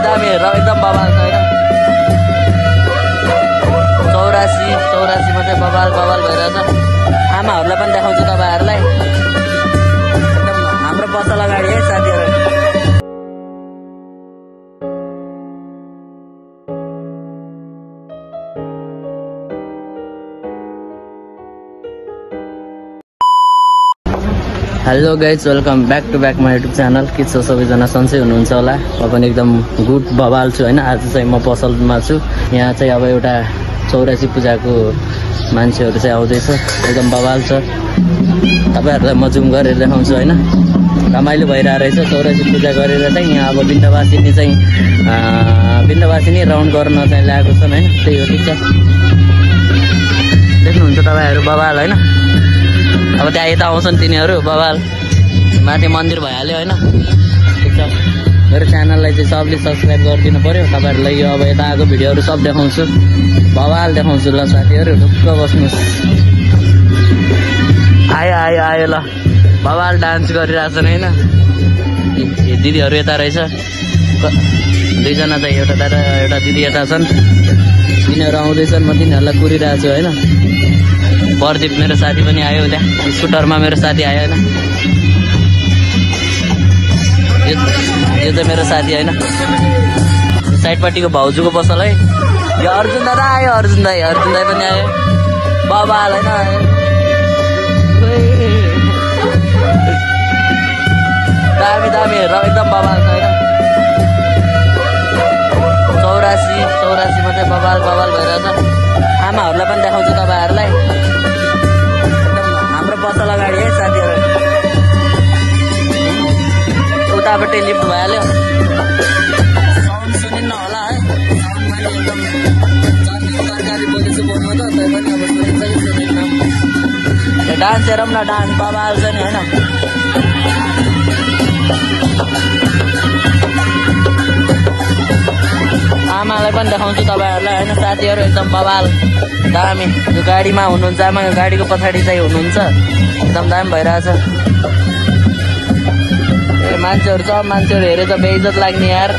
दामी दामी हेर एकदम बवाल छ होइन। 84 मा चाहिँ बवाल भइरहेछ। आमाहरूलाई पनि देखाउँछु तपाईँहरूलाई। एकदम हाम्रो पसल अगाडि है साथीहरू। Hello guys, welcome back to back my YouTube channel. के छ सबैजना, सन्चै हुनुहुन्छ होला। म पनि एकदम गुड बवाल छु होइन। आज चाहिँ म पसलमा छु। यहाँ चाहिँ अब एउटा 84 पूजाको मान्छेहरू चाहिँ आउँदैछ। एकदम बवाल छ। तपाईँहरूलाई म जुम गरेर देखाउँछु होइन। रमाइलो भइरहेको रहेछ। 84 पूजा गरेर चाहिँ यहाँ अब बिन्दवासिनी राउन्ड गर्न चाहिँ ल्याएको छन् होइन। त्यही हो, ठिक छ। देख्नुहुन्छ तपाईँहरू बवाल होइन। अब त्यहाँ यता आउँछन् तिनीहरू बवाल। माथि मन्दिर भइहाल्यो होइन। ठिक छ। मेरो च्यानललाई चाहिँ सबले सब्सक्राइब गरिदिनु पऱ्यो। तपाईँहरूलाई यो अब यता आएको भिडियोहरू सब देखाउँछु, बवाल देखाउँछु। ल साथीहरू ढुक्क बस्नुहोस्। आयो ल, बवाल डान्स गरिरहेछन् होइन। दिदीहरू यता रहेछ, दुईजना चाहिँ एउटा दिदी यता छन्। तिनीहरू आउँदैछन्, म तिनीहरूलाई कुरिरहेको छु होइन। प्रदीप मेरो साथी पनि आयो त्यहाँ स्कुटरमा। मेरो साथी आयो होइन। यो चाहिँ मेरो साथी होइन। साइडपट्टिको भाउजूको पसल है। यो अर्जुन दादा आयो। अर्जुन दाई पनि आयो। बवाल होइन। दामी हेर एकदम बवाल छ होइन। 84 मा चाहिँ बवाल भइरहेछ। आमाहरूलाई पनि देखाउँछु तपाईँहरूलाई। हाम्रो पसल अगाडि है साथीहरू। उतापट्टि लिफ्ट भइहाल्यो। साउन्ड सुनिन्न होला है। मैले एकदम तरकारी बोलेछु बोल्नु त, तै पनि अब सुनिन्छ कि सुनिन्न। डान्स हेरौँ न, डान्स बवाल छ नि होइन। आमालाई पनि देखाउँछु तपाईँहरूलाई होइन। साथीहरू एकदम बवाल दामी। यो गाडीमा हुनुहुन्छ आमा, यो गाडीको पछाडि चाहिँ हुनुहुन्छ। एकदम दामी भइरहेछ। ए मान्छेहरू छ, मान्छेहरू हेरे त बेइज्जत लाग्ने यार।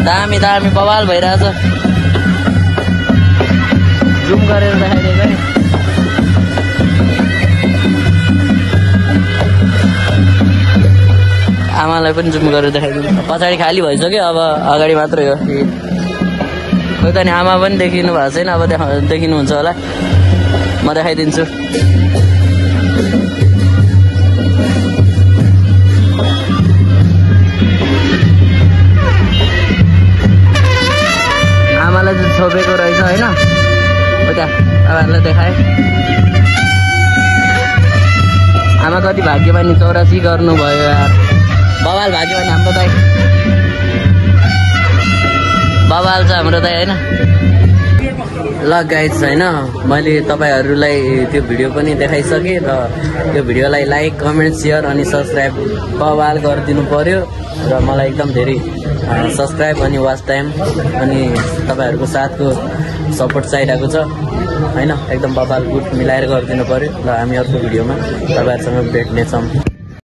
दामी बवाल भइरहेछ। जुम गरेर देखाइदिएको नि। आमालाई पनि जुम गरेर देखाइदिनु। पछाडि खाली भइसक्यो, अब अगाडि मात्रै हो। खोइ त नि, आमा पनि देखिनु भएको छैन। अब देखिनुहुन्छ होला, म देखाइदिन्छु। आमालाई चाहिँ छोपेको रहेछ होइन। त्यहाँ तपाईँहरूलाई देखाएँ। आमा कति भाग्यमानी, 84 गर्नुभयो यार। बवाल भाग्यमानी हाम्रो दाइ। बवाल छ हाम्रो दाइ होइन। ल गाइज होइन, मैले तपाईँहरूलाई त्यो भिडियो पनि देखाइसकेँ र त्यो भिडियोलाई लाइक, कमेन्ट, सेयर अनि सब्सक्राइब बवाल गरिदिनु पर्यो। र मलाई एकदम धेरै सब्सक्राइब अनि वाच टाइम अनि तपाईँहरूको साथको सपोर्ट चाहिरहेको छ होइन। एकदम बवाल गुड मिलाएर गरिदिनु पर्यो। र हामी अर्को भिडियोमा तपाईँहरूसँग भेट्नेछौँ।